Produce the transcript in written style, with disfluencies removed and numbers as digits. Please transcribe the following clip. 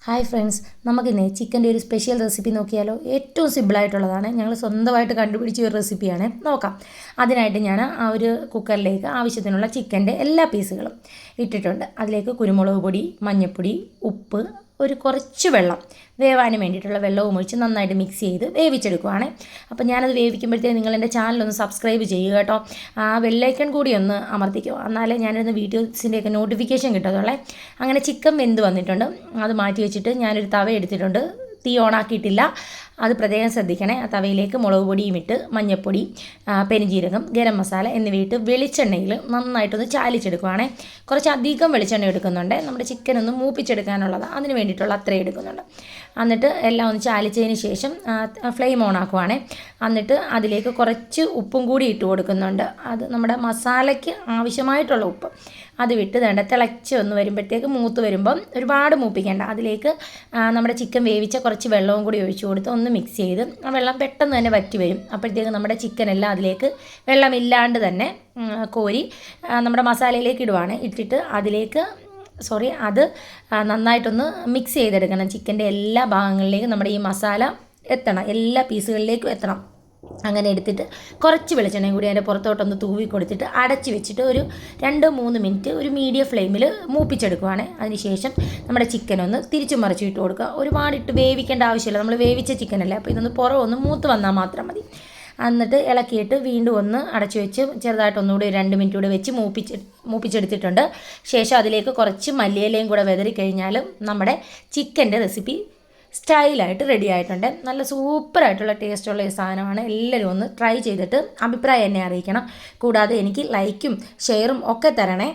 Hi friends, നമുക്കിന്ന് ചിക്കൻ്റെ ഒരു സ്പെഷ്യൽ റെസിപ്പി നോക്കിയാലോ. ഏറ്റവും സിമ്പിളായിട്ടുള്ളതാണ്, ഞങ്ങൾ സ്വന്തമായിട്ട് കണ്ടുപിടിച്ച ഒരു റെസിപ്പിയാണ്. നോക്കാം. അതിനായിട്ട് ഞാൻ ആ ഒരു കുക്കറിലേക്ക് ആവശ്യത്തിനുള്ള ചിക്കൻ്റെ എല്ലാ പീസുകളും ഇട്ടിട്ടുണ്ട്. അതിലേക്ക് കുരുമുളക് പൊടി, മഞ്ഞൾപ്പൊടി, ഉപ്പ്, ഒരു കുറച്ച് വെള്ളം, വേവാനും വേണ്ടിയിട്ടുള്ള വെള്ളവും ഒഴിച്ച് നന്നായിട്ട് മിക്സ് ചെയ്ത് വേവിച്ചെടുക്കുവാണ്. അപ്പോൾ ഞാനത് വേവിക്കുമ്പോഴത്തേക്ക് നിങ്ങൾ എൻ്റെ ചാനലൊന്ന് സബ്സ്ക്രൈബ് ചെയ്യുക കേട്ടോ. ആ ബെല്ലൈക്കൺ കൂടി ഒന്ന് അമർത്തിക്കോ, എന്നാലേ ഞാനിരുന്ന വീഡിയോസിൻ്റെയൊക്കെ നോട്ടിഫിക്കേഷൻ കിട്ടത്തുള്ളേ. അങ്ങനെ ചിക്കൻ വെന്ത് വന്നിട്ടുണ്ട്. അത് മാറ്റി വെച്ചിട്ട് ഞാനൊരു തവ എടുത്തിട്ടുണ്ട്. തീ ഓണാക്കിയിട്ടില്ല, അത് പ്രത്യേകം ശ്രദ്ധിക്കണേ. ആ തവയിലേക്ക് മുളക് പൊടിയും ഇട്ട് മഞ്ഞൾപ്പൊടി, പെരുംജീരകം, ഗരം മസാല എന്നിവയിട്ട് വെളിച്ചെണ്ണയിൽ നന്നായിട്ടൊന്ന് ചാലിച്ചെടുക്കുവാണേ. കുറച്ചധികം വെളിച്ചെണ്ണ എടുക്കുന്നുണ്ട്, നമ്മുടെ ചിക്കൻ ഒന്ന് മൂപ്പിച്ചെടുക്കാനുള്ളത്, അതിന് വേണ്ടിയിട്ടുള്ള അത്രയും എടുക്കുന്നുണ്ട്. എന്നിട്ട് എല്ലാം ഒന്ന് ചാലിച്ചതിന് ശേഷം ഫ്ലെയിം ഓൺ ആക്കുവാണേ. എന്നിട്ട് അതിലേക്ക് കുറച്ച് ഉപ്പും കൂടി ഇട്ട് കൊടുക്കുന്നുണ്ട്. അത് നമ്മുടെ മസാലയ്ക്ക് ആവശ്യമായിട്ടുള്ള ഉപ്പ് അത് വിട്ട് വേണ്ട തിളച്ച് വന്ന് വരുമ്പോഴത്തേക്ക് മൂത്ത് വരുമ്പം ഒരുപാട് മൂപ്പിക്കേണ്ട, അതിലേക്ക് നമ്മുടെ ചിക്കൻ വേവിച്ച കുറച്ച് വെള്ളവും കൂടി ഒഴിച്ചു കൊടുത്ത് ഒന്ന് മിക്സ് ചെയ്ത് ആ വെള്ളം പെട്ടെന്ന് തന്നെ വറ്റി വരും. അപ്പോഴത്തേക്ക് നമ്മുടെ ചിക്കനെല്ലാം അതിലേക്ക് വെള്ളമില്ലാണ്ട് തന്നെ കോരി നമ്മുടെ മസാലയിലേക്ക് ഇടുവാണ്. ഇട്ടിട്ട് അതിലേക്ക് അത് നന്നായിട്ടൊന്ന് മിക്സ് ചെയ്തെടുക്കണം. ചിക്കൻ്റെ എല്ലാ ഭാഗങ്ങളിലേക്കും നമ്മുടെ ഈ മസാല എത്തണം, എല്ലാ പീസുകളിലേക്കും എത്തണം. അങ്ങനെ എടുത്തിട്ട് കുറച്ച് വെളിച്ചെണ്ണയും കൂടി അതിൻ്റെ പുറത്തോട്ടൊന്ന് തൂവി കൊടുത്തിട്ട് അടച്ച് വെച്ചിട്ട് ഒരു 2-3 മിനിറ്റ് ഒരു മീഡിയം ഫ്ലെയിമിൽ മൂപ്പിച്ചെടുക്കുവാണ്. അതിനുശേഷം നമ്മുടെ ചിക്കനൊന്ന് തിരിച്ചു മറിച്ച് ഇട്ട് കൊടുക്കുക. ഒരുപാടിട്ട് വേവിക്കേണ്ട ആവശ്യമില്ല, നമ്മൾ വേവിച്ച ചിക്കനല്ലേ, അപ്പോൾ ഇതൊന്ന് പുറമൊന്ന് മൂത്ത് വന്നാൽ മാത്രം മതി. എന്നിട്ട് ഇളക്കിയിട്ട് വീണ്ടും ഒന്ന് അടച്ചു വെച്ച് ചെറുതായിട്ടൊന്നുകൂടി 2 മിനിറ്റ് കൂടി വെച്ച് മൂപ്പിച്ചെടുത്തിട്ടുണ്ട്. ശേഷം അതിലേക്ക് കുറച്ച് മല്ലിയിലയും കൂടെ വിതറി കഴിഞ്ഞാൽ നമ്മുടെ ചിക്കൻ്റെ റെസിപ്പി സ്റ്റൈലായിട്ട് റെഡി ആയിട്ടുണ്ട്. നല്ല സൂപ്പറായിട്ടുള്ള ടേസ്റ്റുള്ള ഈ സാധനമാണ്. എല്ലാവരും ഒന്ന് ട്രൈ ചെയ്തിട്ട് അഭിപ്രായം എന്നെ അറിയിക്കണം. കൂടാതെ എനിക്ക് ലൈക്കും ഷെയറും ഒക്കെ തരണേ.